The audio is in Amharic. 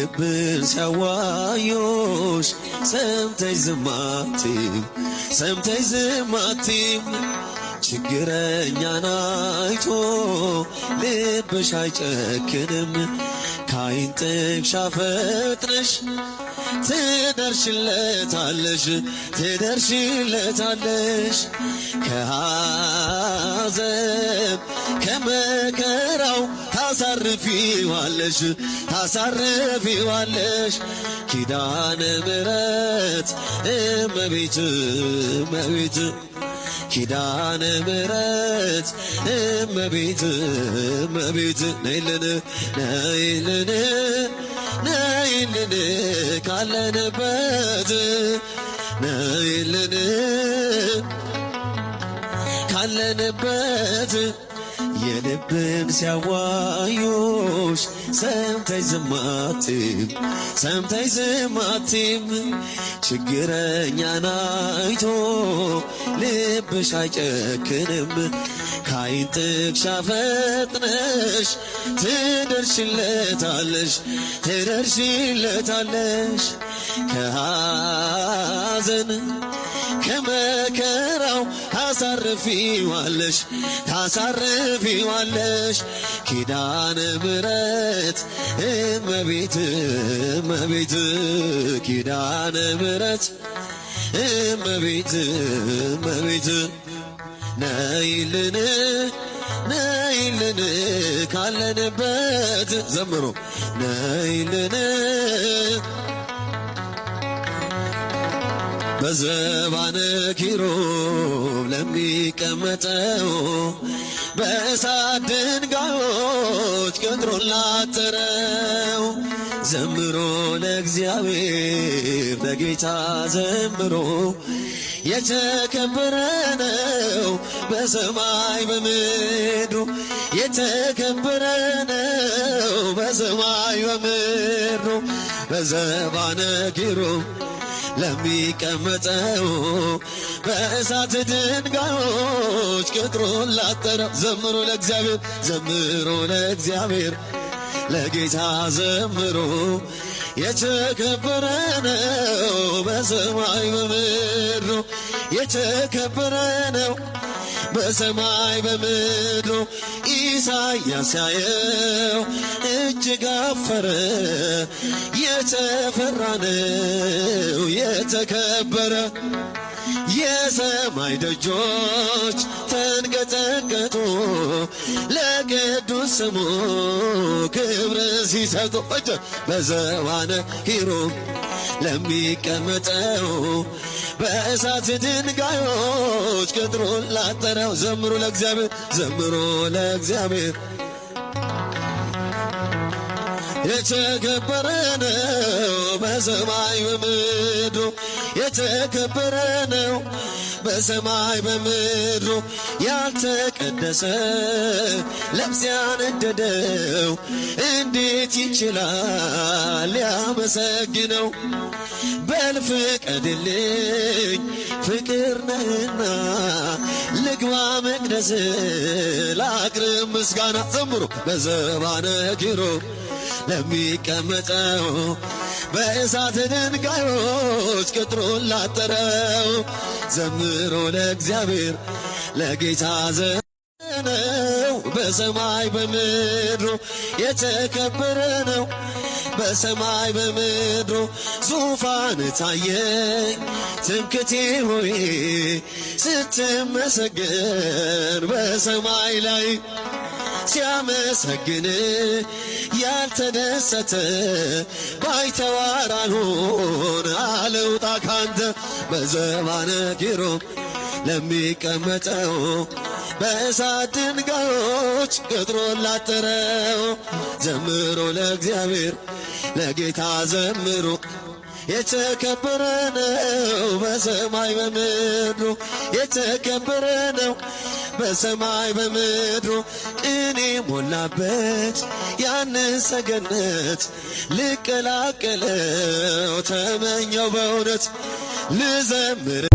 የልብን ሲያዋዩሽ ሰምተሽ ዝም አትይም ሰምተሽ ዝም አትይም ችግረኛን አይቶ ልብሽ አይጨክንም ከዓይን ጥቅሻ ፈጥነሽ ትደርሽለታለሽ ትደርሽለታለሽ ከሐዘን ከመከራው ታሳርፊዋለሽ ታሳርፊዋለሽ ኪዳነ ምሕረት እመቤት እመቤት ኪዳነ ምሕረት እመቤት እመቤት ነይልን ነይልን ነይልን ካለንበት ነይልን ካለንበት የልብን ሲያዋዩሽ ሰምተሽ ዝም አትይም ሰምተሽ ዝም አትይም ችግረኛን አይቶ ልብሽ አይጨክንም ከዓይን ጥቅሻ ፈጥነሽ ትደርሽለታለሽ ትደርሽለታለሽ ከሐዘን ከመከራው ታሳርፊዋለሽ ታሳርፊዋለሽ ኪዳነ ምሕረት እመቤት እመቤት ኪዳነ ምሕረት እመቤት እመቤት ነይልን ነይልን ካለንበት ዘምሮ ነይልን በዘባነ ኪሩብ ለሚቀመጠው በእሳት ድንጋዮች ቅጥሩን ላጠረው ዘምሮ ለእግዚአብሔር ለጌታ ዘምሮ የተከበረ ነው በሰማይ በምድሩ የተከበረ ነው በሰማይ በምድሩ በዘባነ ኪሩብ ለሚቀመጠው በእሳት ድንጋዮች ቅጥሩን ላጠረው ዘምሮ ለእግዚአብሔር ዘምሮ ለእግዚአብሔር ለጌታ ዘምሮ የተከበረ ነው በሰማይ በምድሩ የተከበረ ነው በሰማይ በምድሩ ኢሳይያስ ያየው እጅግ አፈረ የተፈራ ነው የተከበረ የሰማይ ደጆች ተንቀጠቀጡ ለቅዱስ ስሙ ክብር ሲሰጡ በዘባነ ኪሩብ ለሚቀመጠው በእሳት ድንጋዮች ቅጥሩን ላጠረው ዘምሩ ለእግዚአብሔር ዘምሩ ለእግዚአብሔር የተከበረ ነው በሰማይ በምድሩ የተከበረ ነው በሰማይ በምድሩ ያልተቀደሰ ልብስ ያነደደው እንዴት ይችላል ሊያመሰግነው በል ፍቀድልኝ ፍቅር ነህና ልግባ መቅደስ ላቅርብ ምስጋና ዘምሩ በዘባነ ኪሩብ ለሚቀመጠው በእሳት ድንጋዮች ቅጥሩን ላጠረው ዘምሮ ለእግዚአብሔር ለጌታ ዘነው በሰማይ በምድሩ የተከበረ ነው በሰማይ በምድሩ ዙፋን ታየኝ ትምክቴ ሆይ ስትመሰገን በሰማይ ላይ ሲያመሰግን ያልተደሰተ ባይተዋር አልሆን አልውጣ ካንተ በዘባነ ኪሩብ ለሚቀመጠው በእሳት ድንጋዮች ቅጥሩን ላጠረው ዘምሮ ለእግዚአብሔር ለጌታ ዘምሮ የተከበረ ነው በሰማይ በምድሩ የተከበረ ነው በሰማይ በምድሩ ቅኔ ሞላበት ያንን ሰገነት ልቀላቀለው ተመኘው በእውነት ልዘምር